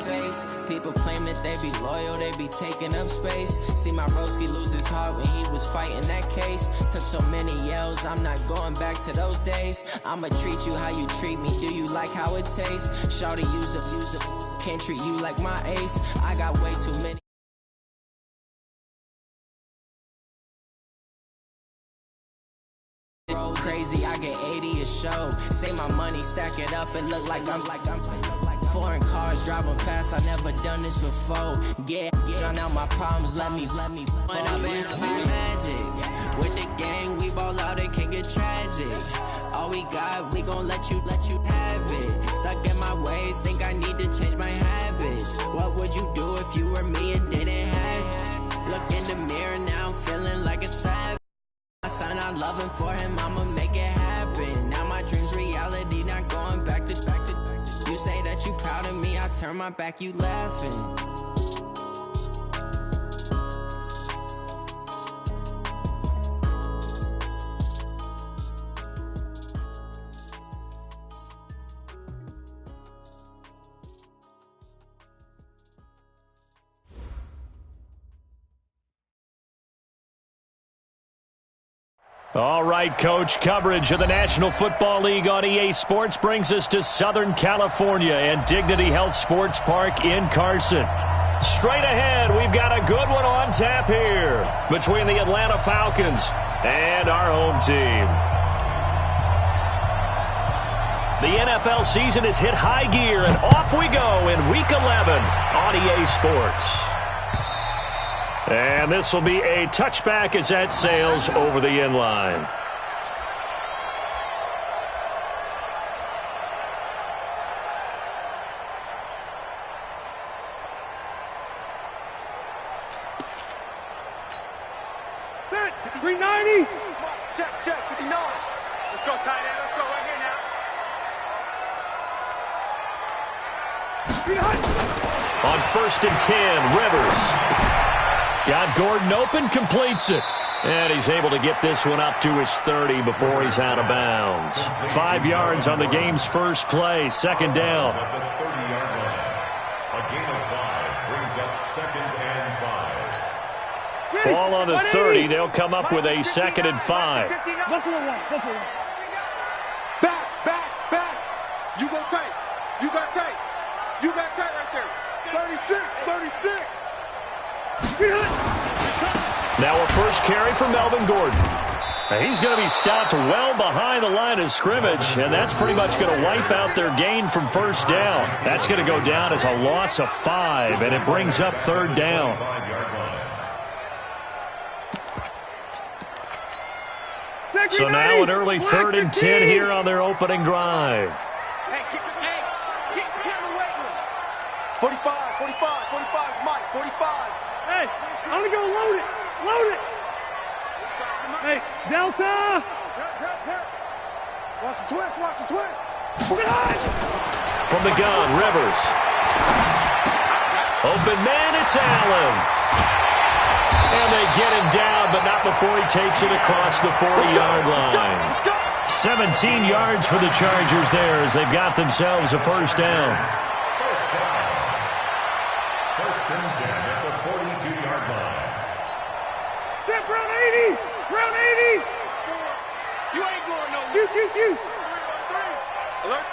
face. People claim that they be loyal, they be taking up space. See my broski lose his heart when he was fighting that case. Took so many yells, I'm not going back to those days. I'ma treat you how you treat me, do you like how it tastes? Shawty, use up, can't treat you like my ace. I got way too many. Crazy, I get 80 a show. Say my money, stack it up and look like I'm foreign cars, driving fast, I never done this before. Drown out my problems, let me When I've been magic. With the gang, we ball out, it can get tragic. All we got, we gon' let you have it. Stuck in my ways, think I need to change my habits. What would you do if you were me and didn't have it? Look in the mirror, now I'm feeling like a savage. My son, I'm loving for him, I'ma make it happen. Now my dream's reality, not going back to. You say that you proud of me, I turn my back, you laughing. All right, Coach, coverage of the National Football League on EA Sports brings us to Southern California and Dignity Health Sports Park in Carson. Straight ahead, we've got a good one on tap here between the Atlanta Falcons and our home team. The NFL season has hit high gear, and off we go in Week 11 on EA Sports. And this will be a touchback as that sails over the end line. Set, 390. Check, 59. Let's go, tight end. Let's go right here now. On 1st and 10, Rivers. Got Gordon open, completes it. And he's able to get this one up to his 30 before he's out of bounds. 5 yards on the game's first play, second down. A gain of 5 brings up 2nd and 5. Ball on the 30, they'll come up with a 2nd and 5. Back. You go tight. You got tight. You got tight right there. 36. Now a first carry for Melvin Gordon. Now he's going to be stopped well behind the line of scrimmage, and that's pretty much going to wipe out their gain from first down. That's going to go down as a loss of 5, and it brings up 3rd down. So now an early 3rd and 10 here on their opening drive. Hey, get away with him. 45, Mike, 45. Hey, I'm going to go load it. Hey, Delta. Watch the twist. From the gun, Rivers. Open man, it's Allen. And they get him down, but not before he takes it across the 40-yard line. 17 yards for the Chargers there as they've got themselves a first down. First and 10 at the 42-yard line. Round 80. You ain't going nowhere. You. Alert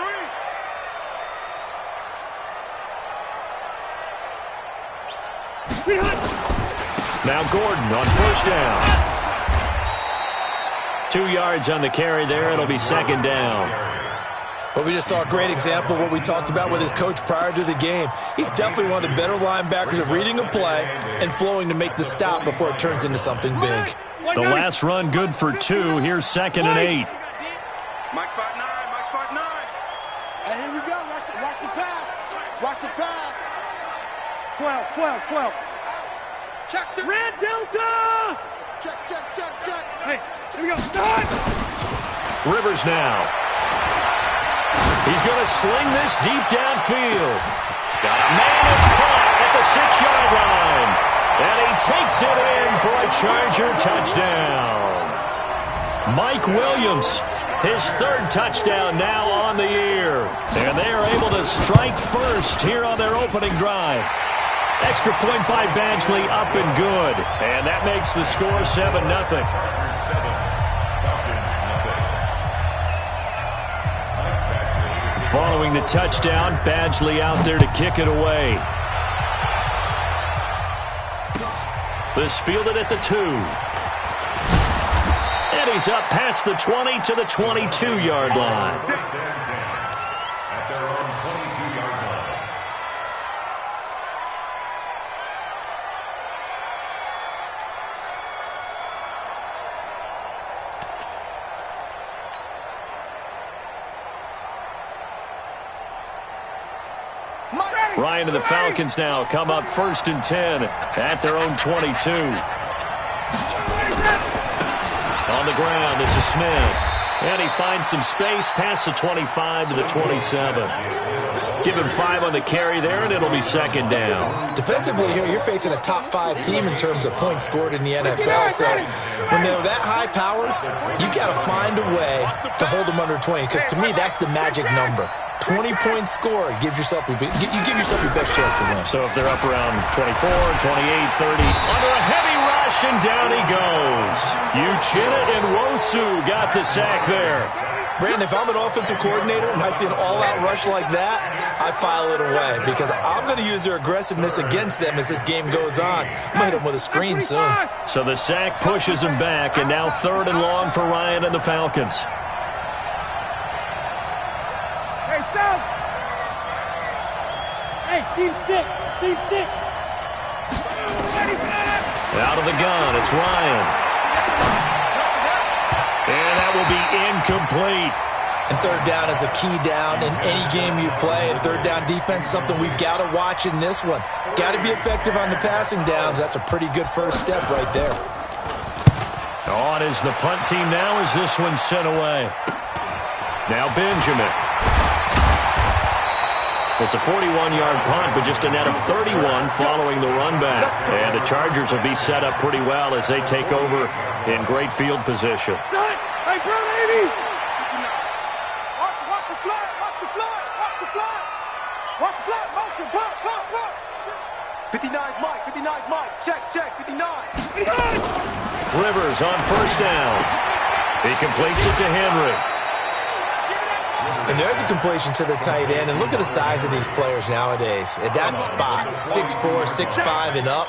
3. Now Gordon on first down. 2 yards on the carry there. It'll be 2nd down. Well, we just saw a great example of what we talked about with his coach prior to the game. He's definitely one of the better linebackers at reading a play and flowing to make the stop before it turns into something big. The last run good for 2. Here's 2nd and 8. Mike spot 9. Hey, here we go. Watch the pass. 12. Check the red Delta. Check. Hey, here we go. Start. Rivers now. He's going to sling this deep downfield. Got a man that's caught at the 6-yard line. And he takes it in for a Charger touchdown. Mike Williams. His third touchdown now on the year. And they are able to strike first here on their opening drive. Extra point by Badgley, up and good. And that makes the score 7-0. Following the touchdown, Badgley out there to kick it away. This fielded at the 2. And he's up past the 20 to the 22-yard line. At their own 22-yard line. Ryan and the Falcons now come up 1st and 10 at their own 22. On the ground, this is Smith. And he finds some space past the 25 to the 27. Give him 5 on the carry there, and it'll be 2nd down. Defensively here, you're facing a top 5 team in terms of points scored in the NFL. So when they're that high powered, you got to find a way to hold them under 20. Because to me, that's the magic number. 20 points scored gives yourself you give yourself your best chance to win. So if they're up around 24, 28, 30, under a heavy rush, and down he goes. Uchenna and Nwosu got the sack there. Brandon, if I'm an offensive coordinator and I see an all-out rush like that, I file it away because I'm going to use their aggressiveness against them as this game goes on. I'm going to hit them with a screen soon. So the sack pushes him back, and now 3rd and long for Ryan and the Falcons. Hey, Sam! Hey, team 6! Team 6! Out of the gun, it's Ryan. And that will be incomplete. And 3rd down is a key down in any game you play. And 3rd down defense, something we've got to watch in this one. Got to be effective on the passing downs. That's a pretty good first step right there. On is the punt team now as this one's sent away. Now Benjamin. It's a 41-yard punt, but just a net of 31 following the run back. And the Chargers will be set up pretty well as they take over in great field position. Hey, bro, baby! Watch the flat, watch the flat, watch the flat! Watch the flat, motion, block. 59's Mike, 59's Mike, check, 59. Rivers on 1st down. He completes it to Henry. And there's a completion to the tight end. And look at the size of these players nowadays. At that spot, 6'4", 6'5", and up.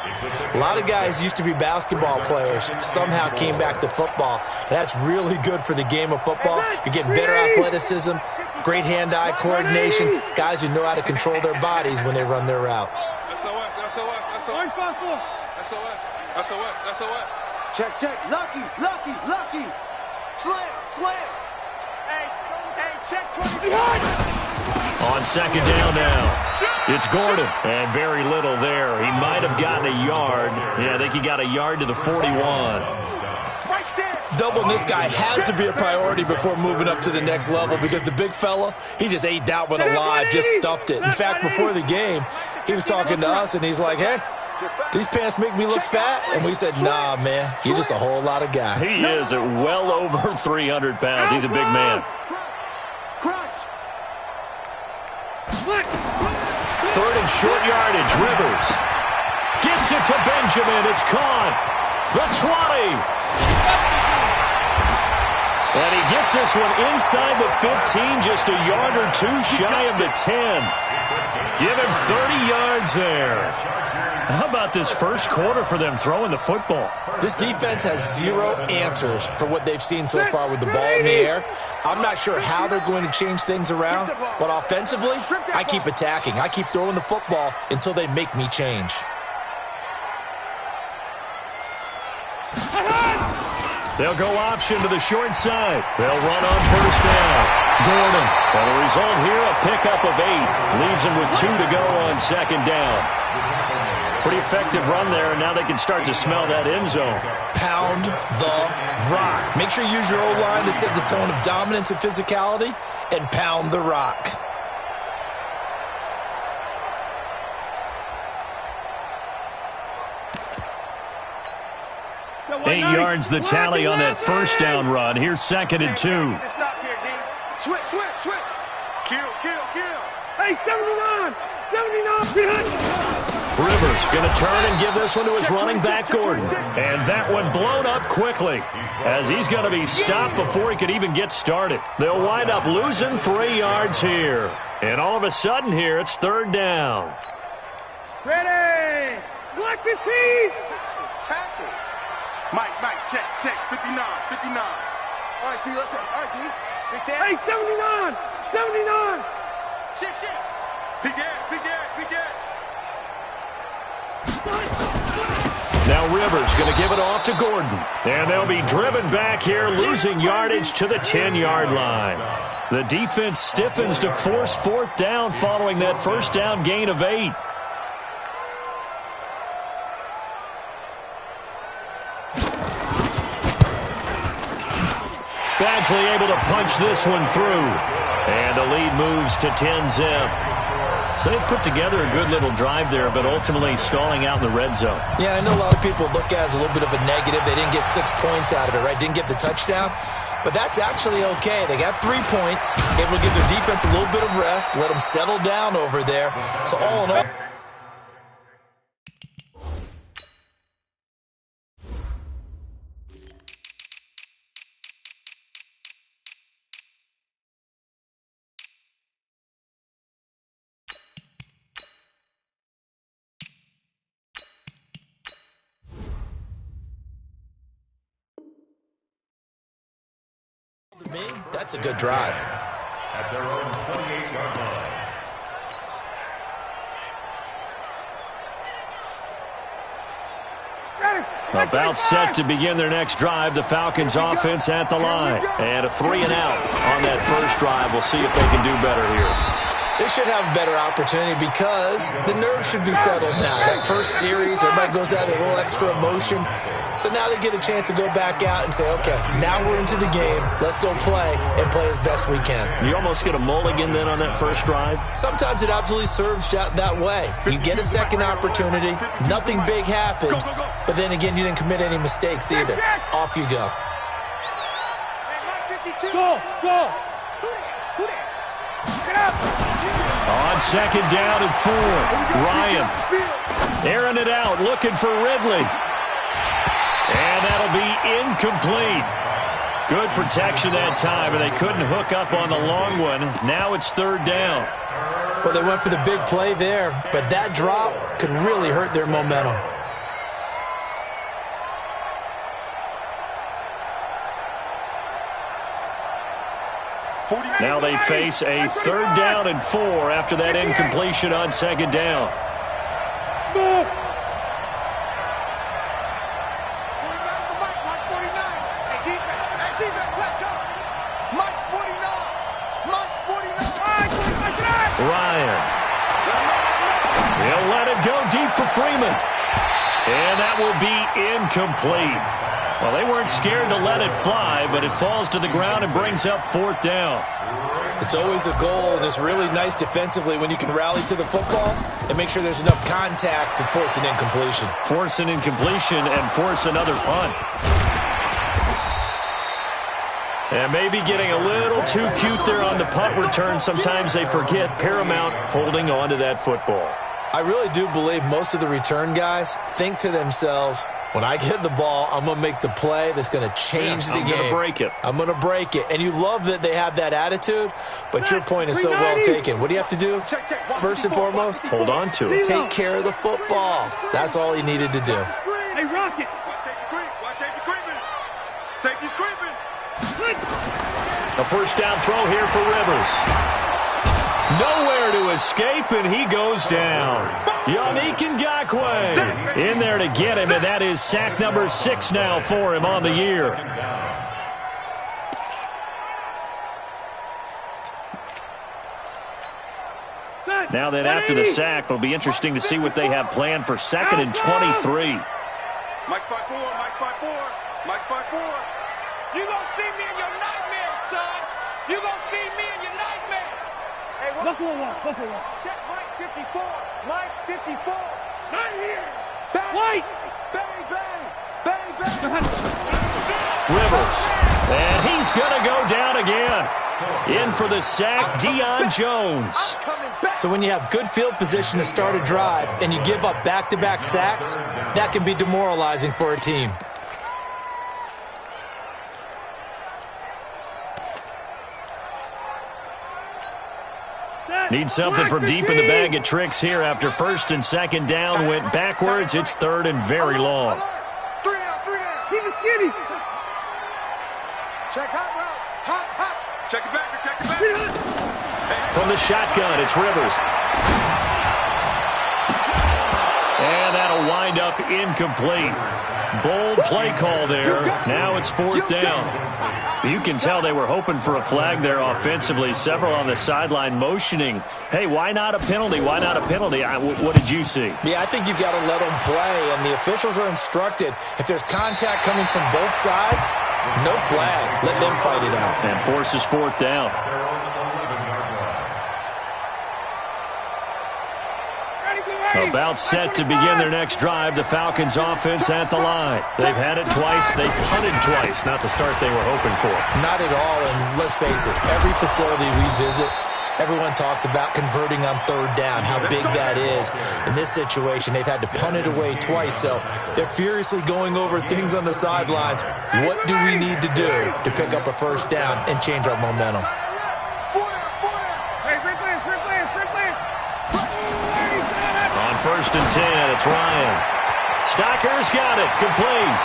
A lot of guys used to be basketball players, somehow came back to football. And that's really good for the game of football. You're getting better athleticism, great hand-eye coordination, guys who know how to control their bodies when they run their routes. SOS. Check. Lucky. Slam. Hey, check 20. On 2nd down now, it's Gordon. And very little there. He might have gotten a yard. Yeah, I think he got a yard to the 41. Doubling this guy has to be a priority before moving up to the next level because the big fella, he just ate that one alive, just stuffed it. In fact, before the game, he was talking to us, and he's like, hey, these pants make me look fat? And we said, nah, man, you're just a whole lot of guy. He is at well over 300 pounds. He's a big man. Third and short yardage, Rivers. Gets it to Benjamin. It's caught. The 20. And he gets this one inside the 15, just a yard or 2 shy of the 10. Give him 30 yards there. How about this first quarter for them throwing the football? This defense has 0 answers for what they've seen so far with the ball in the air. I'm not sure how they're going to change things around, but offensively, I keep attacking. I keep throwing the football until they make me change. They'll go option to the short side. They'll run on 1st down. Gordon. And the result here, a pickup of 8. Leaves him with 2 to go on 2nd down. Pretty effective run there, and now they can start to smell that end zone. Pound the rock. Make sure you use your O-line to set the tone of dominance and physicality, and pound the rock. Eight yards the tally on that 1st down run. Here's 2nd and 2. Stop here. Switch. Kill. Hey, 79! 79! Rivers going to turn and give this one to his running back, Gordon. And that one blown up quickly as he's going to be stopped before he could even get started. They'll wind up losing 3 yards here. And all of a sudden here, it's 3rd down. Ready! Block the team! Tackle. Mike, check. 59. All right, T, let's go. All right, T. Big Dan. Hey, 79! 79! Shit. Big Dan. Now Rivers going to give it off to Gordon. And they'll be driven back here, losing yardage to the 10-yard line. The defense stiffens to force 4th down following that first down gain of 8. Badgley able to punch this one through. And the lead moves to 10-zip. So they put together a good little drive there, but ultimately stalling out in the red zone. Yeah, I know a lot of people look at it as a little bit of a negative. They didn't get 6 points out of it, right? Didn't get the touchdown. But that's actually okay. They got 3 points, able to give their defense a little bit of rest, let them settle down over there. So all in all, to me, that's a good drive. At their own 28-yard line. About set to begin their next drive. The Falcons offense at the line. And a 3 and out on that first drive. We'll see if they can do better here. They should have a better opportunity because the nerves should be settled now. That first series, everybody goes out with a little extra emotion. So now they get a chance to go back out and say, okay, now we're into the game. Let's go play and play as best we can. You almost get a mulligan then on that first drive? Sometimes it absolutely serves that way. You get a second opportunity. Nothing big happened. But then again, you didn't commit any mistakes either. Off you go. Go! On 2nd down and 4. Ryan airing it out, looking for Ridley. And that'll be incomplete. Good protection that time, and they couldn't hook up on the long one. Now it's 3rd down. Well, they went for the big play there, but that drop could really hurt their momentum. Now they face a 3rd down and 4 after that incompletion on 2nd down. Ryan. He'll let it go deep for Freeman. And that will be incomplete. Well, they weren't scared to let it fly, but it falls to the ground and brings up 4th down. It's always a goal, and it's really nice defensively when you can rally to the football and make sure there's enough contact to force an incompletion. Force an incompletion and force another punt. And maybe getting a little too cute there on the punt return. Sometimes they forget Paramount holding on to that football. I really do believe most of the return guys think to themselves, when I get the ball, I'm going to make the play that's going to change the game. I'm going to break it. I'm going to break it. And you love that they have that attitude, but your point is so well taken. What do you have to do? First and foremost, hold on to it. Take care of the football. That's all he needed to do. Hey, Rocket. Watch safety creeping. Safety's creeping. A first down throw here for Rivers. Nowhere to escape, and he goes down. Yannick Ngakoue in there to get him, and that is sack number 6 now for him on the year. Now then, after the sack, it'll be interesting to see what they have planned for 2nd and 23. Mike's by 4. You gonna see me in your nightmares, son. You gonna see me in your nightmares. Hey, Buffalo one. Check Mike 54. Mike 54. Not here. Bang. White. Bang. Rivers. And he's going to go down again. In for the sack, Deion Jones. So when you have good field position to start a drive and you give up back-to-back sacks, that can be demoralizing for a team. Need something from deep in the bag of tricks here after first and second down went backwards. It's third and very long. 3 down, 3 down. Keep it skinny. Check hot route. Hot. Check it back. From the shotgun, it's Rivers. And that'll wind up incomplete. Bold play call there. Now it's fourth down. You can tell they were hoping for a flag there offensively. Several on the sideline motioning. Hey, why not a penalty? Why not a penalty? What did you see? Yeah, I think you've got to let them play, and the officials are instructed. If there's contact coming from both sides, no flag. Let them fight it out. And forces fourth down. About set to begin their next drive, the Falcons offense at the line. They've had it twice. They punted twice. Not the start they were hoping for. Not at all, and let's face it, every facility we visit, everyone talks about converting on third down, how big that is. In this situation, they've had to punt it away twice, so they're furiously going over things on the sidelines. What do we need to do to pick up a first down and change our momentum? First and 10, it's Ryan. Stocker's got it, complete.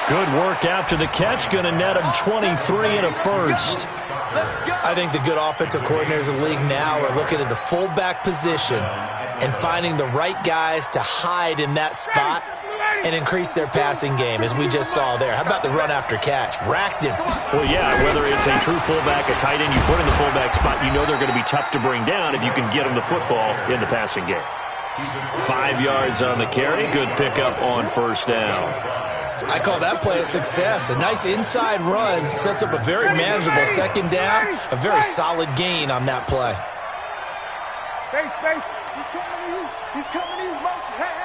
Good work after the catch, going to net him 23 and a first. I think the good offensive coordinators in the league now are looking at the fullback position and finding the right guys to hide in that spot and increase their passing game, as we just saw there. How about the run after catch? Racked him. Well, yeah, whether it's a true fullback, a tight end you put in the fullback spot, you know they're going to be tough to bring down if you can get them the football in the passing game. 5 yards on the carry. Good pickup on first down. I call that play a success. A nice inside run sets up a very manageable second down, a very solid gain on that play. Space. He's coming to you. Motion. Hey.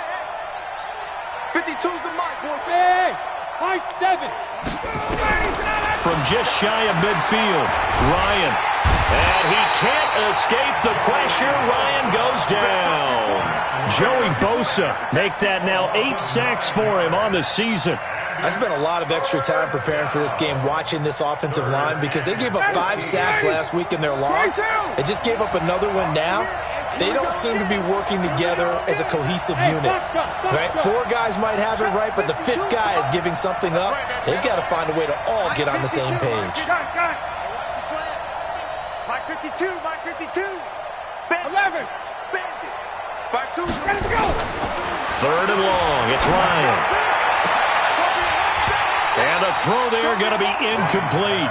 52's the mic, boys. Hey, 5-7. From just shy of midfield, Ryan. And he can't escape the pressure. Ryan goes down. Joey Bosa make that now 8 sacks for him on the season. I spent a lot of extra time preparing for this game, watching this offensive line, because they gave up 5 sacks last week in their loss. They just gave up another one now. They don't seem to be working together as a cohesive unit. Right? 4 guys might have it right, but the 5th guy is giving something up. They've got to find a way to all get on the same page. Mike 52. 11. 5-2. Let's go. Third and long. It's Ryan. And the throw there going to be incomplete.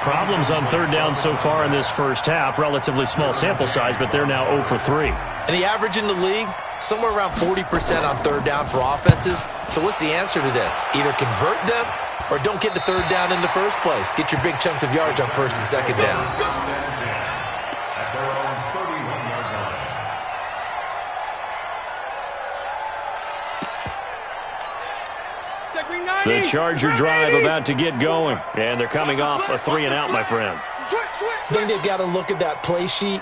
Problems on third down so far in this first half. Relatively small sample size, but they're now 0 for 3. And the average in the league, somewhere around 40% on third down for offenses. So what's the answer to this? Either convert them or don't get the third down in the first place. Get your big chunks of yards on first and second down. The Charger drive about to get going. And they're coming off a 3-and-out, my friend. I think they've got to look at that play sheet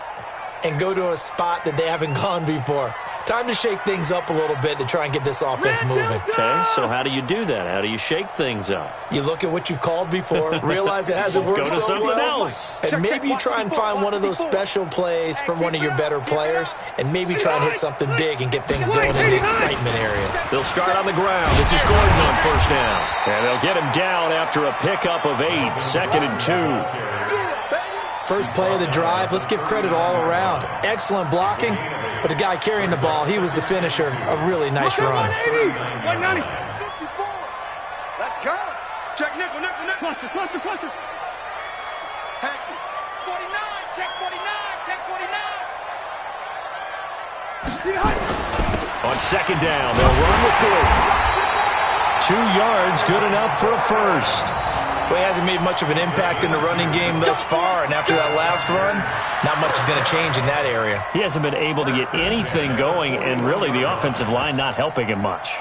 and go to a spot that they haven't gone before. Time to shake things up a little bit to try and get this offense moving. Okay, so how do you do that? How do you shake things up? You look at what you've called before, realize it hasn't worked so so well, else. And maybe you try and find one of those special plays from one of your better players, and maybe try and hit something big and get things going in the excitement area. They'll start on the ground. This is Gordon on first down. And they'll get him down after a pickup of 8, second and 2. First play of the drive, let's give credit all around. Excellent blocking, but the guy carrying the ball, he was the finisher. A really nice run. 190. 54. Let's go. Check nickel. Cluster. Hatchet. 49. Check 49. On second down, they'll run with Gordon. 2 yards, good enough for a first. Well, he hasn't made much of an impact in the running game thus far, and after that last run, not much is going to change in that area. He hasn't been able to get anything going, and really the offensive line not helping him much.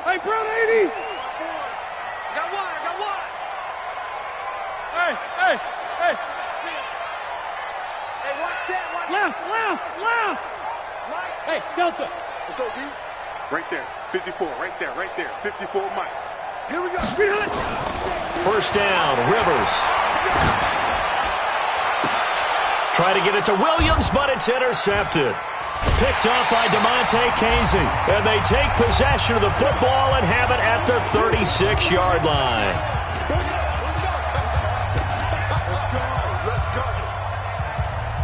Hey, Brown 80. I got one. Hey. Hey, watch that. Left. Hey, Delta. Let's go, D. Right there. 54. Right there. 54, Mike. Here we go. First down, Rivers. Try to get it to Williams, but it's intercepted. Picked up by DeMonte Casey. And they take possession of the football and have it at the 36-yard line.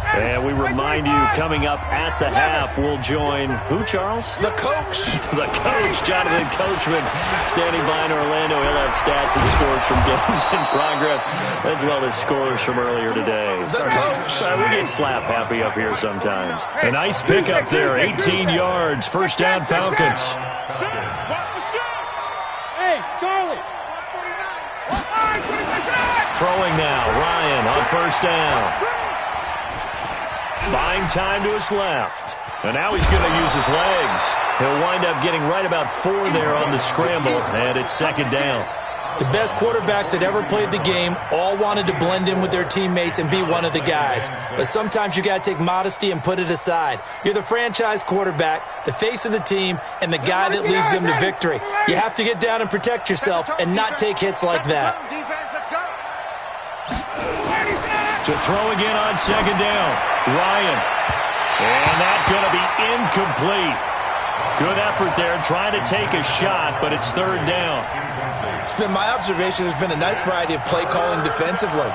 And we remind you, coming up at the half, we'll join who, Charles? The coach. The coach, Jonathan Coachman, standing by in Orlando. He'll have stats and scores from games in progress, as well as scores from earlier today. The coach. We get slap happy up here sometimes. A nice pickup there, 18 yards. First down, Falcons. Hey, Charlie. Throwing now, Ryan on first down. Buying time to his left. And now he's going to use his legs. He'll wind up getting right about 4 there on the scramble, and it's second down. The best quarterbacks that ever played the game all wanted to blend in with their teammates and be one of the guys. But sometimes you got to take modesty and put it aside. You're the franchise quarterback, the face of the team, and the guy that leads them to victory. You have to get down and protect yourself and not take hits like that. To throw again on second down, Ryan. And that's going to be incomplete. Good effort there trying to take a shot, but it's third down. It's been my observation there's been a nice variety of play calling defensively.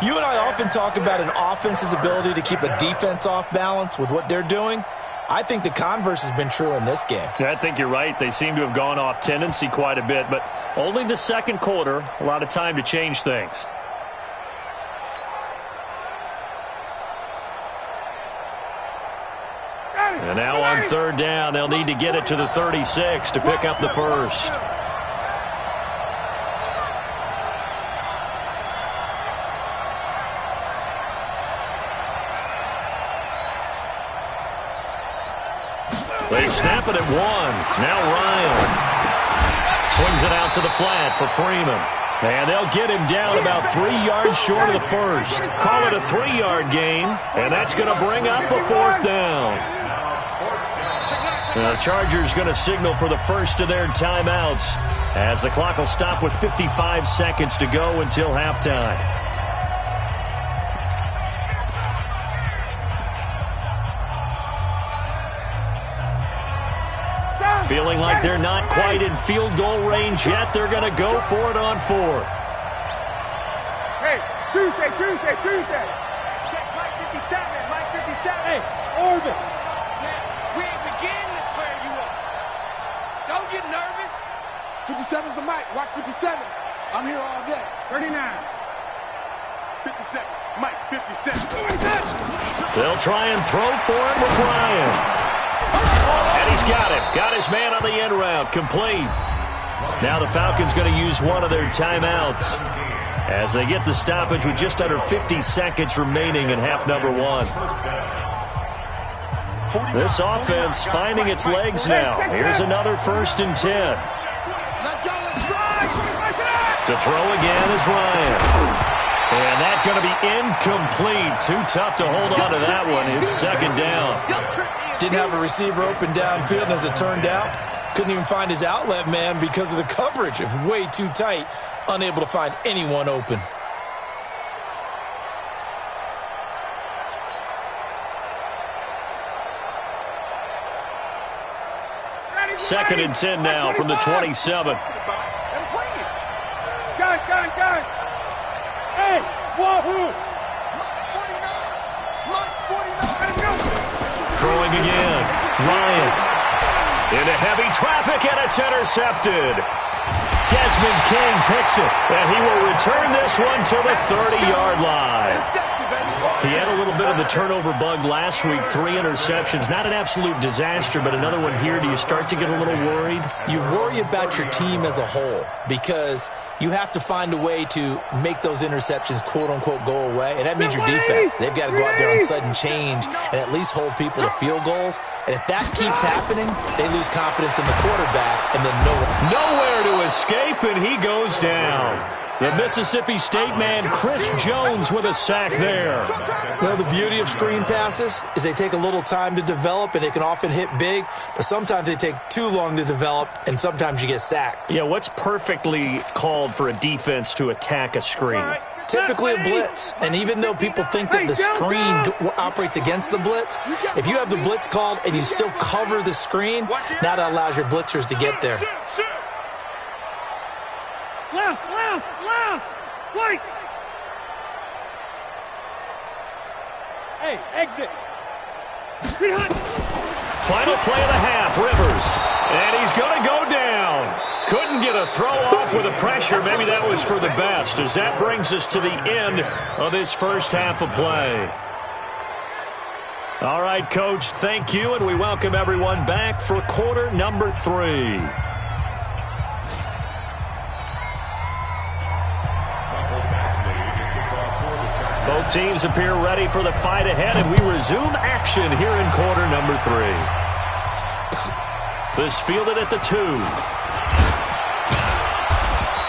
You and I often talk about an offense's ability to keep a defense off balance with what they're doing. I think the converse has been true in this game. Yeah, I think you're right. They seem to have gone off tendency quite a bit, but only the second quarter, a lot of time to change things. And now on third down, they'll need to get it to the 36 to pick up the first. They snap it at 1. Now Ryan swings it out to the flat for Freeman. And they'll get him down about 3 yards short of the first. Call it a 3-yard gain, and that's going to bring up a fourth down. The Chargers going to signal for the first of their timeouts as the clock will stop with 55 seconds to go until halftime. Feeling like they're not quite in field goal range yet. They're going to go for it on fourth. Hey, Tuesday. Check Mike 57. Hey, Orvin. We ain't beginning to tear you up. Don't get nervous. 57's the mic. Watch 57. I'm here all day. 39. 57. Mike 57. They'll try and throw for it with Ryan. And he's got him. Got his man on the end route. Complete. Now the Falcons going to use one of their timeouts as they get the stoppage with just under 50 seconds remaining in half number 1. This offense finding its legs now. Here's another 1st and 10. To throw again is Ryan. And that's going to be incomplete. Too tough to hold on to that one. It's second down. Didn't have a receiver open downfield, and as it turned out, couldn't even find his outlet man because of the coverage. It was way too tight, unable to find anyone open. Second and 10 now from the 27. Gun. Hey, Wahoo. Throwing again. Ryan. Into heavy traffic, and it's intercepted. Desmond King picks it, and he will return this one to the 30-yard line. He had a little bit of the turnover bug last week, 3 interceptions. Not an absolute disaster, but another one here. Do you start to get a little worried? You worry about your team as a whole because you have to find a way to make those interceptions, quote-unquote, go away. And that means your defense. They've got to go out there on sudden change and at least hold people to field goals. And if that keeps happening, they lose confidence in the quarterback and then nowhere to escape, and he goes down. The Mississippi State man, Chris Jones, with a sack there. Well, the beauty of screen passes is they take a little time to develop, and they can often hit big, but sometimes they take too long to develop, and sometimes you get sacked. Yeah, what's perfectly called for a defense to attack a screen? Typically a blitz, and even though people think that the screen operates against the blitz, if you have the blitz called and you still cover the screen, now that allows your blitzers to get there. Left, right. Hey, exit. Final play of the half, Rivers. And he's going to go down. Couldn't get a throw off with the pressure. Maybe that was for the best, as that brings us to the end of this first half of play. All right, Coach, thank you, and we welcome everyone back for quarter number 3. Both teams appear ready for the fight ahead, and we resume action here in quarter number 3. This fielded at the 2.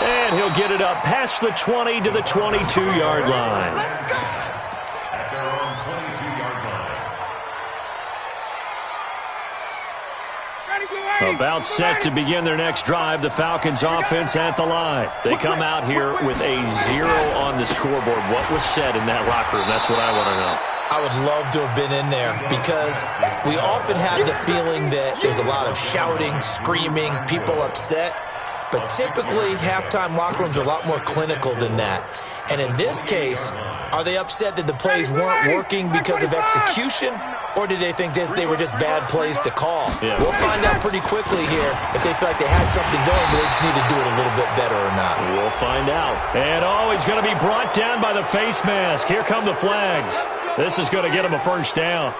And he'll get it up past the 20 to the 22-yard line. At their own 22-yard line. About set to begin their next drive, the Falcons offense at the line. They come out here with a 0 on the scoreboard. What was said in that locker room? That's what I want to know. I would love to have been in there because we often have the feeling that there's a lot of shouting, screaming, people upset. But typically, halftime locker rooms are a lot more clinical than that. And in this case, are they upset that the plays weren't working because of execution, or did they think they were just bad plays to call? Yeah. We'll find out pretty quickly here if they feel like they had something going, but they just need to do it a little bit better or not. We'll find out. And, he's going to be brought down by the face mask. Here come the flags. This is going to get him a first down.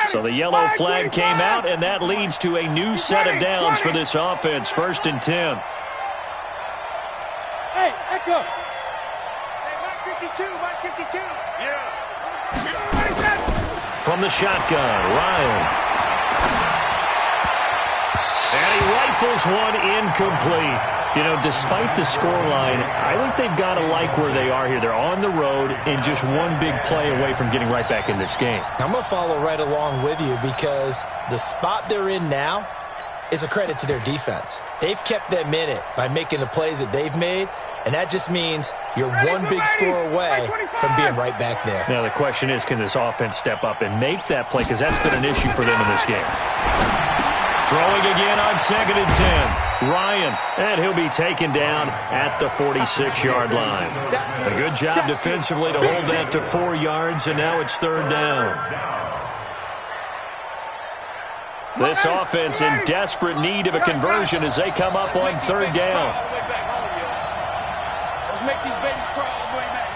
So the yellow flag came out, and that leads to a new set of downs for this offense. 1st and 10. Hey, Echo. Hey, Mike 52, Mike 52. Yeah. From the shotgun, Ryan. And he rifles one incomplete. You know, despite the scoreline, I think they've got to like where they are here. They're on the road and just one big play away from getting right back in this game. I'm going to follow right along with you because the spot they're in now is a credit to their defense. They've kept them in it by making the plays that they've made, and that just means you're one big score away from being right back there. Now, the question is, can this offense step up and make that play? Because that's been an issue for them in this game. Throwing again on 2nd and 10. Ryan, and he'll be taken down at the 46-yard line. A good job defensively to hold that to 4 yards, and now it's 3rd down. This offense in desperate need of a conversion as they come up on 3rd down. Let's make these babies crawl all the way back.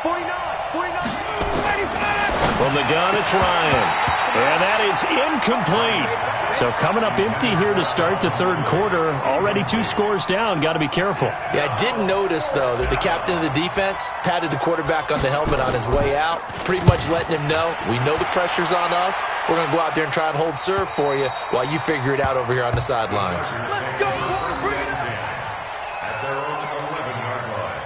49. From the gun, it's Ryan. And that is incomplete. So coming up empty here to start the 3rd quarter. Already 2 scores down. Got to be careful. Yeah, I did notice, though, that the captain of the defense patted the quarterback on the helmet on his way out, pretty much letting him know, we know the pressure's on us. We're going to go out there and try and hold serve for you while you figure it out over here on the sidelines. Let's go. Bring it up. At their own 11-yard line.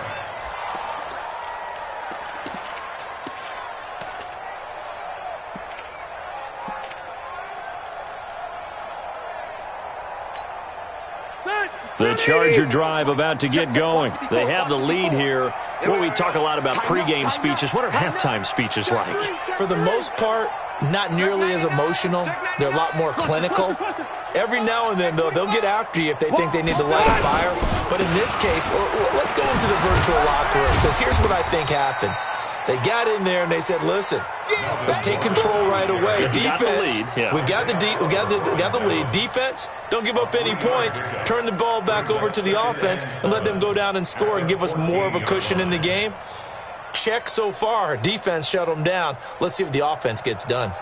The Charger drive about to get going. They have the lead here. Well, we talk a lot about pregame speeches. What are halftime speeches like? For the most part, not nearly as emotional. They're a lot more clinical. Every now and then, though, they'll get after you if they think they need to light a fire. But in this case, let's go into the virtual locker room, because here's what I think happened. They got in there and they said, listen, let's take control right away. Defense, we got the lead. Defense, don't give up any points. Turn the ball back over to the offense and let them go down and score and give us more of a cushion in the game. Check so far. Defense shut them down. Let's see what the offense gets done.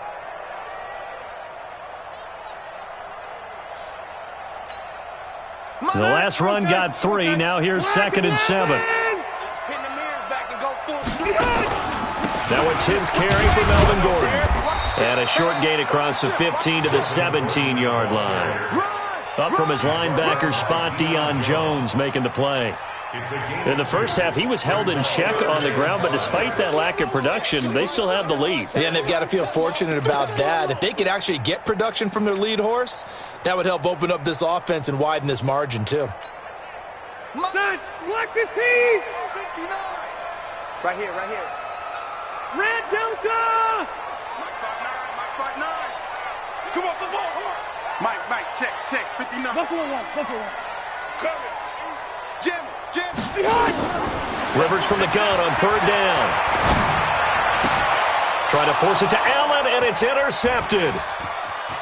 The last run got 3. Now here's 2nd and 7. Now a 10th carry for Melvin Gordon. And a short gain across the 15 to the 17-yard line. Up from his linebacker spot, Deion Jones making the play. In the first half, he was held in check on the ground, but despite that lack of production, they still have the lead. Yeah, and they've got to feel fortunate about that. If they could actually get production from their lead horse, that would help open up this offense and widen this margin, too. Set, black 15! Right here, right here. Red Delta! Mike 5'9", Come off the ball, Mike, check, 59. Buffalo 1. Cover. Jim. Rivers from the gun on 3rd down. Trying to force it to Allen, and it's intercepted.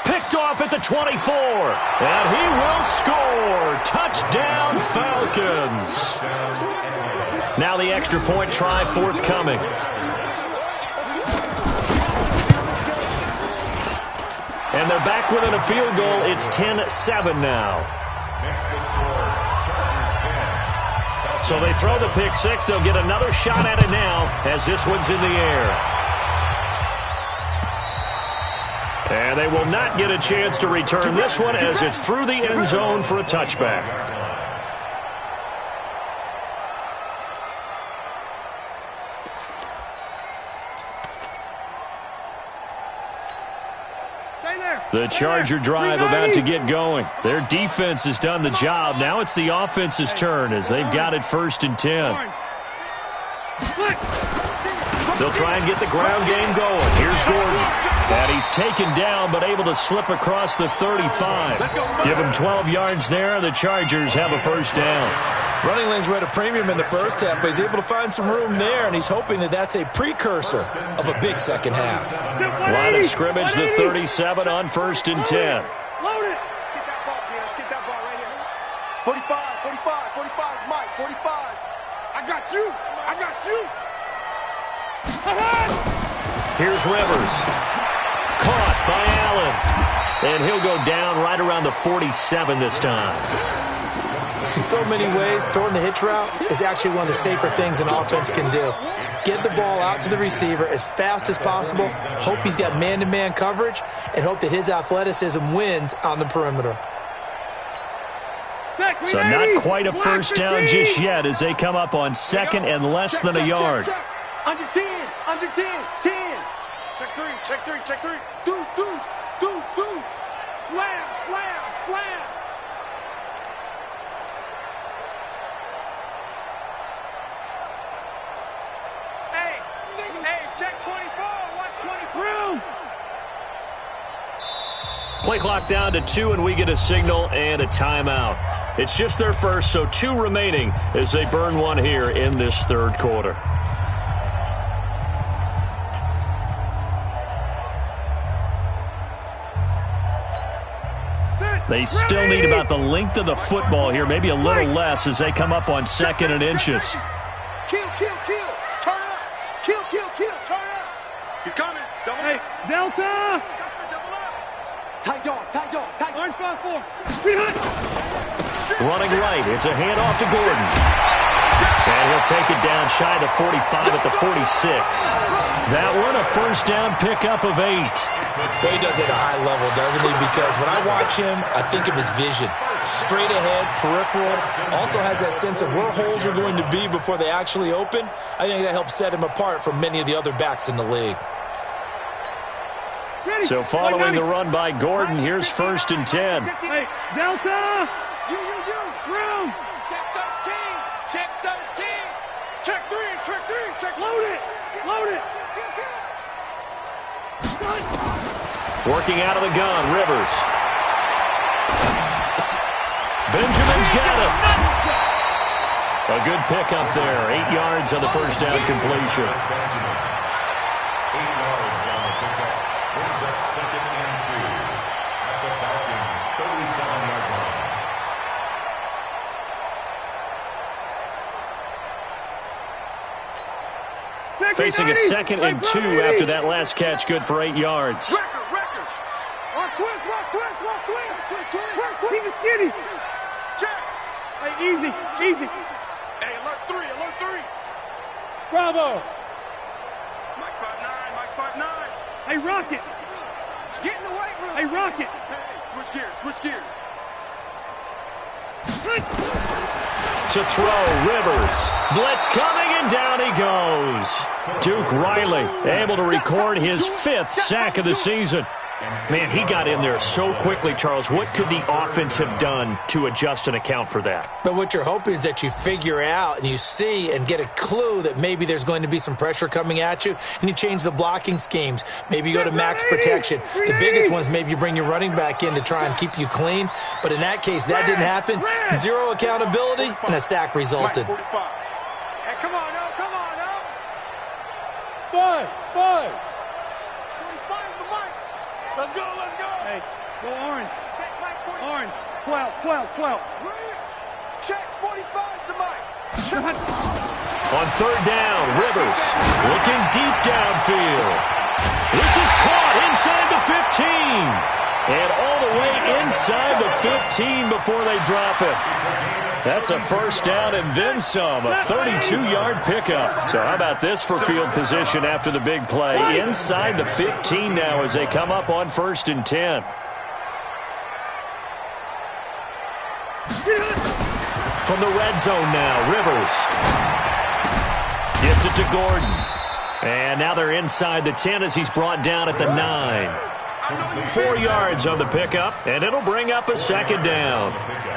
Picked off at the 24. And he will score. Touchdown, Falcons. Now the extra point try forthcoming. And they're back within a field goal. It's 10-7 now. So they throw the pick 6. They'll get another shot at it now as this one's in the air. And they will not get a chance to return this one as it's through the end zone for a touchback. The Charger drive about to get going. Their defense has done the job. Now it's the offense's turn as they've got it 1st and 10. They'll try and get the ground game going. Here's Gordon. And he's taken down but able to slip across the 35. Give him 12 yards there. The Chargers have a 1st down. Running lanes were at a premium in the first half, but he's able to find some room there, and he's hoping that that's a precursor of a big second half. Line of scrimmage, the 37 on 1st and 10. Load it. Let's get that ball, man. Let's get that ball right here. 45, Mike, 45. I got you. Here's Rivers. Caught by Allen. And he'll go down right around the 47 this time. In so many ways, throwing the hitch route is actually one of the safer things an offense can do. Get the ball out to the receiver as fast as possible, hope he's got man-to-man coverage, and hope that his athleticism wins on the perimeter. So not quite a 1st down just yet as they come up on 2nd and less than a yard. Under 10. 10. Check three. Deuce. Slam. Hey, check 24. Watch 24. Play clock down to 2, and we get a signal and a timeout. It's just their first, so 2 remaining as they burn one here in this 3rd quarter. They still need about the length of the football here, maybe a little less as they come up on 2nd and inches. Kill. Turn up. Kill. Turn up. He's coming. Double. Hey, Delta. Double up. Tight dog. Orange 5-4. Running right. It's a handoff to Gordon. And he'll take it down shy of the 45 at the 46. That one, a 1st down pickup of 8. But he does it at a high level, doesn't he? Because when I watch him, I think of his vision. Straight ahead, peripheral, also has that sense of where holes are going to be before they actually open. I think that helps set him apart from many of the other backs in the league. So following the run by Gordon, here's 1st and 10. Hey, Delta! You! Room! Check 13! Check 3! Load it! Working out of the gun, Rivers. Benjamin's got him. A good pickup there. 8 yards on the 1st down completion. 8 yards on the pickup. Brings up 2nd and 2 at the Falcons' 37-yard line. Facing a 2nd and 2 after that last catch, good for 8 yards. Record. Watch twist. Keep it skinny. Check. Hey, easy. Hey, alert 3. Bravo. Mike 5'9". Hey, Rocket. Get in the weight room. Hey, Rocket. Hey, switch gears. To throw, Rivers. Blitz coming, and down he goes. Duke Riley able to record his 5th sack of the season. Man, he got in there so quickly, Charles. What could the offense have done to adjust and account for that? But what you're hoping is that you figure out and you see and get a clue that maybe there's going to be some pressure coming at you, and you change the blocking schemes. Maybe you go to max protection. The biggest one is maybe you bring your running back in to try and keep you clean. But in that case, that didn't happen. 0 accountability, and a sack resulted. Hey, come on now. Buzz. 45's the mic. Let's go. Hey, go orange. Check Mike 45. Orange. 12. Check 45's the mic. On 3rd down, Rivers looking deep downfield. This is caught inside the 15. And all the way inside the 15 before they drop it. That's a 1st down and then some, a 32-yard pickup. So how about this for field position after the big play? Inside the 15 now as they come up on 1st and 10. From the red zone now, Rivers gets it to Gordon. And now they're inside the 10 as he's brought down at the 9. 4 yards on the pickup, and it'll bring up a 2nd down.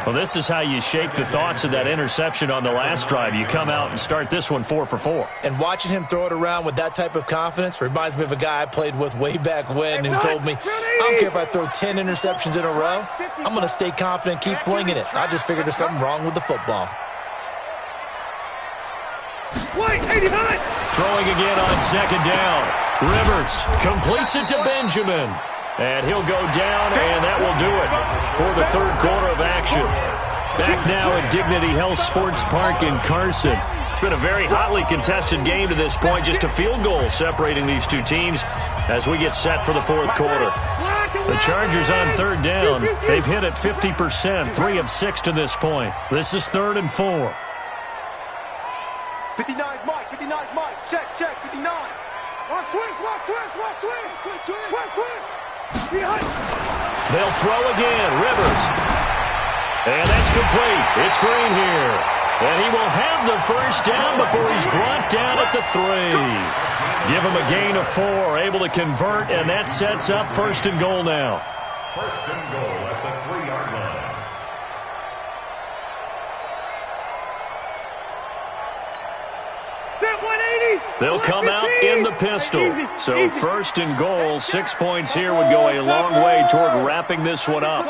Well, this is how you shake the thoughts of that interception on the last drive. You come out and start this one 4 for 4. And watching him throw it around with that type of confidence reminds me of a guy I played with way back when who told me, I don't care if I throw 10 interceptions in a row, I'm going to stay confident, keep flinging it. I just figured there's something wrong with the football. Throwing again on 2nd down. Rivers completes it to Benjamin. And he'll go down, and that will do it for the 3rd quarter of action. Back now at Dignity Health Sports Park in Carson. It's been a very hotly contested game to this point. Just a field goal separating these two teams as we get set for the 4th quarter. The Chargers on 3rd down. They've hit it 50%, 3 of 6 to this point. This is 3rd and 4. 59's Mike. Check, 59. Watch twist. They'll throw again. Rivers. And that's complete. It's Green here. And he will have the 1st down before he's brought down at the 3. Give him a gain of 4. Able to convert, and that sets up 1st and goal now. 1st and goal at the 3-yard line. They'll come out in the pistol. So 1st and goal, 6 points here would go a long way toward wrapping this one up.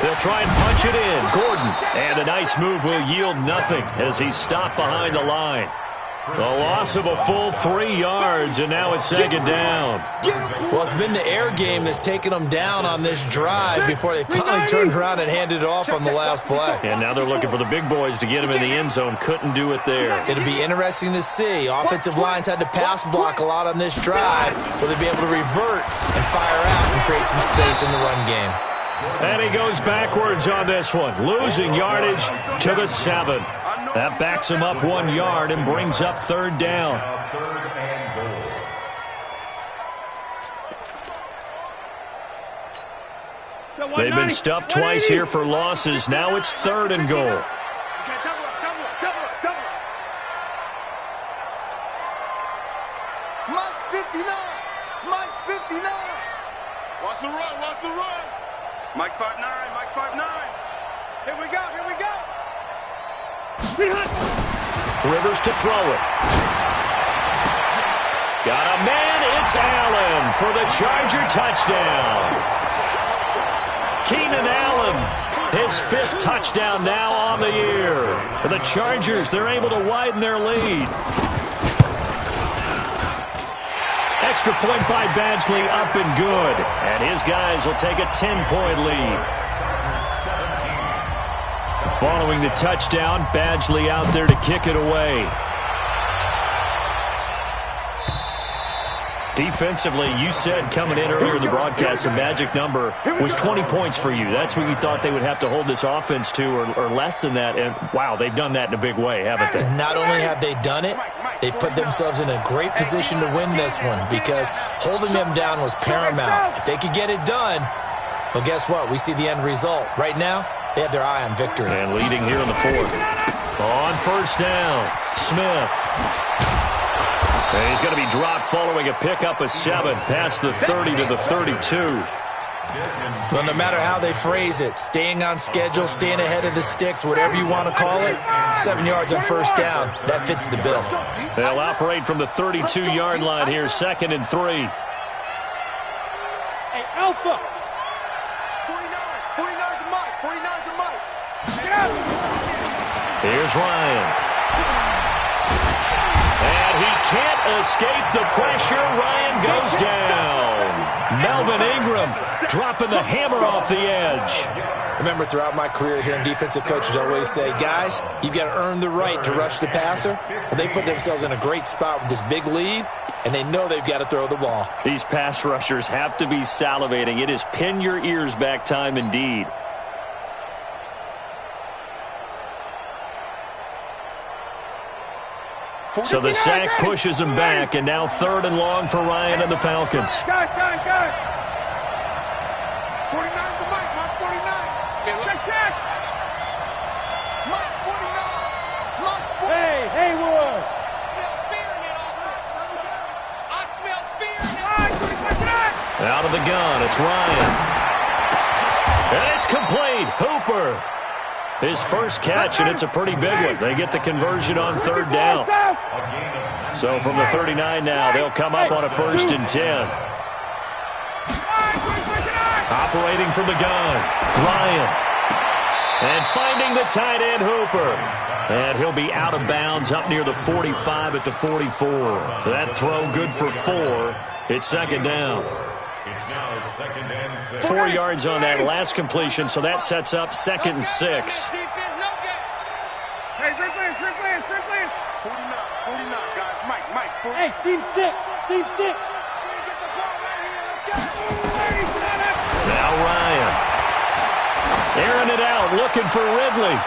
They'll try and punch it in. Gordon. And a nice move will yield nothing as he's stopped behind the line. The loss of a full 3 yards, and now it's 2nd down. Well, it's been the air game that's taken them down on this drive before they finally turned around and handed it off on the last play. And now they're looking for the big boys to get him in the end zone. Couldn't do it there. It'll be interesting to see. Offensive lines had to pass block a lot on this drive. Will they be able to revert and fire out and create some space in the run game? And he goes backwards on this one, losing yardage to the 7. That backs him up 1 yard and brings up 3rd down. They've been stuffed twice here for losses. Now it's 3rd and goal. Mike's 59. Watch the run. Mike's 5'9". Here we go. Rivers to throw it. Got a man. It's Allen for the Charger touchdown. Keenan Allen, his 5th touchdown now on the year. For the Chargers, they're able to widen their lead. extra point by Badgley up and good. And his guys will take a 10-point lead. Following the touchdown, Badgley out there to kick it away. Defensively, you said coming in earlier in the broadcast, the magic number was 20 points for you. That's what you thought they would have to hold this offense to, or less than that. And, wow, they've done that in a big way, haven't they? Not only have they done it, they put themselves in a great position to win this one because holding them down was paramount. If they could get it done, well, guess what? We see the end result. Right now, they have their eye on victory. And leading here in the fourth. On first down, Smith. And he's going to be dropped following a pickup of 7 past the 30 to the 32. Well, no matter how they phrase it, staying on schedule, staying ahead of the sticks, whatever you want to call it, 7 yards on first down, that fits the bill. They'll operate from the 32-yard line here, 2nd and 3. Hey, Alpha. 49's a Mike. 49's a Mike. Get out. Here's Ryan. And he can't escape the pressure. Ryan goes down. Melvin Ingram dropping the hammer off the edge. Remember, throughout my career here in defensive coaches, I always say, guys, you've got to earn the right to rush the passer. Well, they put themselves in a great spot with this big lead, and they know they've got to throw the ball. These pass rushers have to be salivating. It is pin your ears back time indeed. So the sack pushes him back, and now 3rd and long for Ryan and the Falcons. Got it. 49's the Mike. Mark 49. Check. Mark 49. Mark 49. Hey, Haywood. Smell fear in that offense. I smell fear in that. Out of the gun, it's Ryan. And it's complete. Hooper. His first catch, and it's a pretty big one. They get the conversion on 3rd down. So from the 39 now, they'll come up on a 1st and 10. Operating from the gun, Ryan. And finding the tight end, Hooper. And he'll be out of bounds up near the 45 at the 44. That throw good for 4. It's 2nd down. It's now 2nd and 6. 4 yards on that last completion, so that sets up 2nd and 6. Defense, no game. Hey, Strickland. 49, guys. Mike. Hey, Team 6. Now Ryan. Airing it out, looking for Ridley.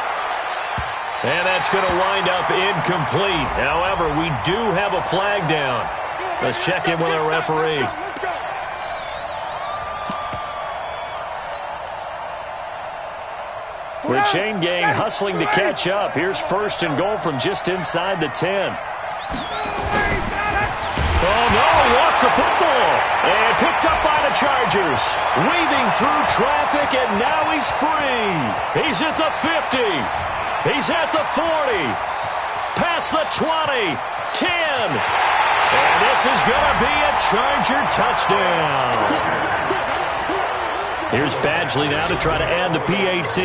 And that's going to wind up incomplete. However, we do have a flag down. Let's check in with our referee. With Chain Gang hustling to catch up. Here's 1st and goal from just inside the 10. Oh, no, he lost the football. And picked up by the Chargers. Weaving through traffic, and now he's free. He's at the 50. He's at the 40. Past the 20. 10. And this is going to be a Charger touchdown. Here's Badgley now to try to add the PAT.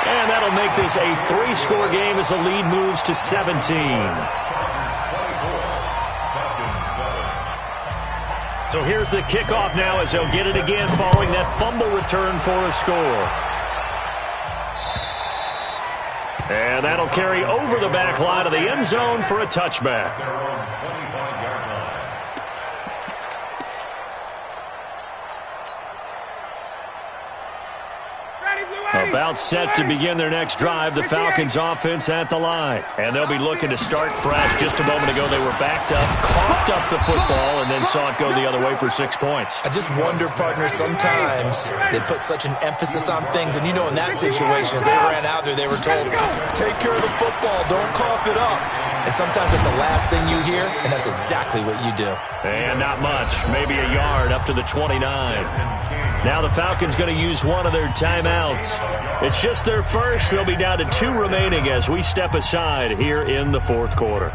And that'll make this a 3-score game as the lead moves to 17. So here's the kickoff now as they'll get it again following that fumble return for a score. And that'll carry over the back line of the end zone for a touchback. About set to begin their next drive, the Falcons offense at the line. And they'll be looking to start fresh. Just a moment ago, they were backed up, coughed up the football, and then saw it go the other way for 6 points. I just wonder, partner, sometimes they put such an emphasis on things. And you know, in that situation, as they ran out there, they were told, take care of the football, don't cough it up. And sometimes that's the last thing you hear, and that's exactly what you do. And not much, maybe a yard up to the 29. Now the Falcons going to use one of their timeouts. It's just their first. They'll be down to 2 remaining as we step aside here in the 4th quarter.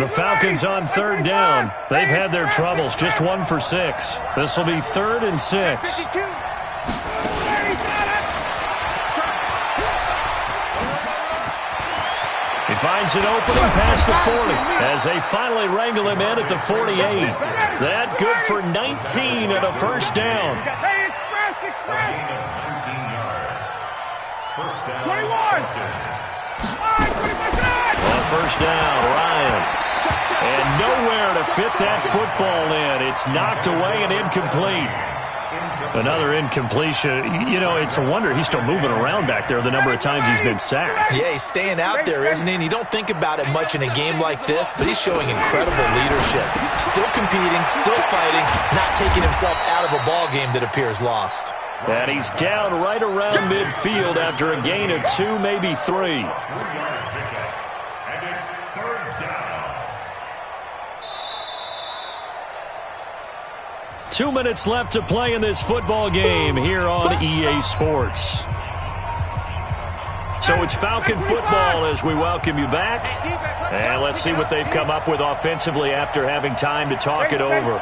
The Falcons on third down. They've had their troubles, just 1 for 6. This will be 3rd and 6. He finds an opening past the 40 as they finally wrangle him in at the 48. That good for 19 and a first down. First down, Ryan. And nowhere to fit that football in. It's knocked away and incomplete. Another incompletion. You know, it's a wonder he's still moving around back there the number of times he's been sacked. Yeah, he's staying out there, isn't he? And you don't think about it much in a game like this, but he's showing incredible leadership. Still competing, still fighting, not taking himself out of a ball game that appears lost. And he's down right around midfield after a gain of 2, maybe 3. 2 minutes left to play in this football game here on EA Sports. So it's Falcon football as we welcome you back. And let's see what they've come up with offensively after having time to talk it over.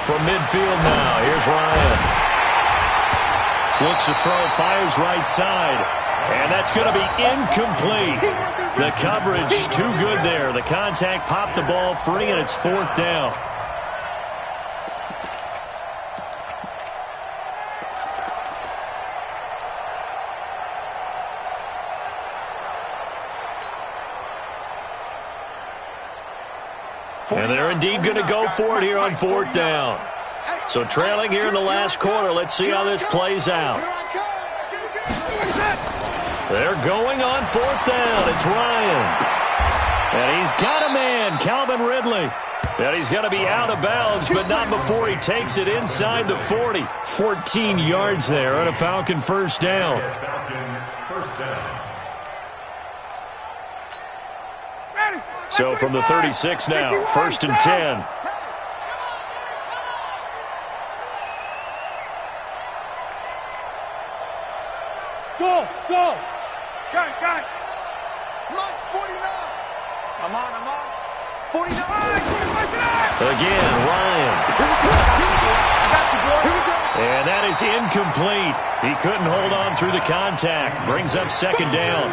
From midfield now, here's Ryan. Looks to throw, fires right side. And that's going to be incomplete. The coverage too good there. The contact popped the ball free, and it's 4th down. And they're indeed going to go for it here on 4th down. So trailing here in the last quarter. Let's see how this plays out. They're going on 4th down. It's Ryan. And he's got a man, Calvin Ridley. And he's going to be out of bounds, but not before he takes it inside the 40. 14 yards there on a Falcon first down. So from the 36 now, 1st and 10. Go! Got it! Launch 49! I'm on. 49! Again, Ryan. And that is incomplete. He couldn't hold on through the contact. Brings up 2nd down.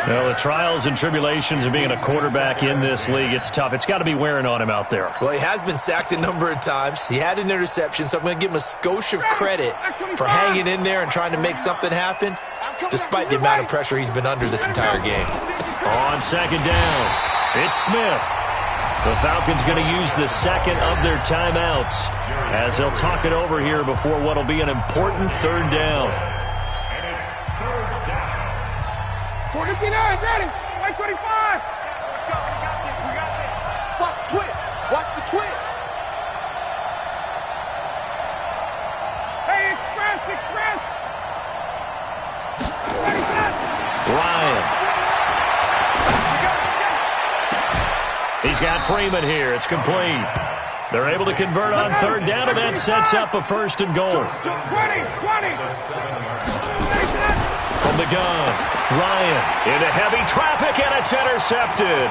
Well, the trials and tribulations of being a quarterback in this league, it's tough. It's got to be wearing on him out there. Well, he has been sacked a number of times. He had an interception, so I'm going to give him a skosh of credit for hanging in there and trying to make something happen, despite the amount of pressure he's been under this entire game. On 2nd down, it's Smith. The Falcons going to use the 2nd of their timeouts as they'll talk it over here before what will be an important 3rd down. 49, ready! 125! Let's go, we got this. Watch the twist. Hey, express! Ready, set! Ryan. He's got Freeman here. It's complete. They're able to convert on 3rd down, and that sets up a 1st and goal. 20! From the gun, Ryan into heavy traffic, and it's intercepted.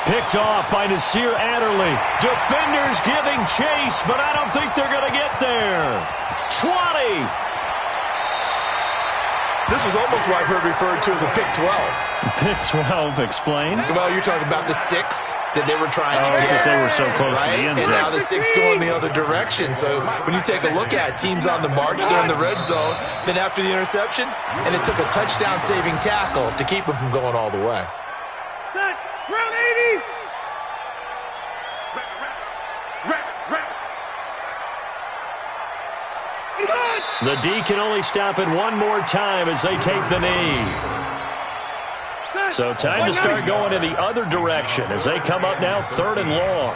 Picked off by Nasir Adderley. Defenders giving chase, but I don't think they're going to get there. 20. This was almost what I've heard referred to as a pick 12. Pick 12, explain. Well, you're talking about the 6 that they were trying to get. Because they were so close right? to the end zone. And now the 6 going the other direction. So when you take a look at teams on the march, they're in the red zone. Then after the interception, and it took a touchdown-saving tackle to keep them from going all the way. Set, round 80! The D can only stop it one more time as they take the knee. So time to start going in the other direction as they come up now 3rd and long.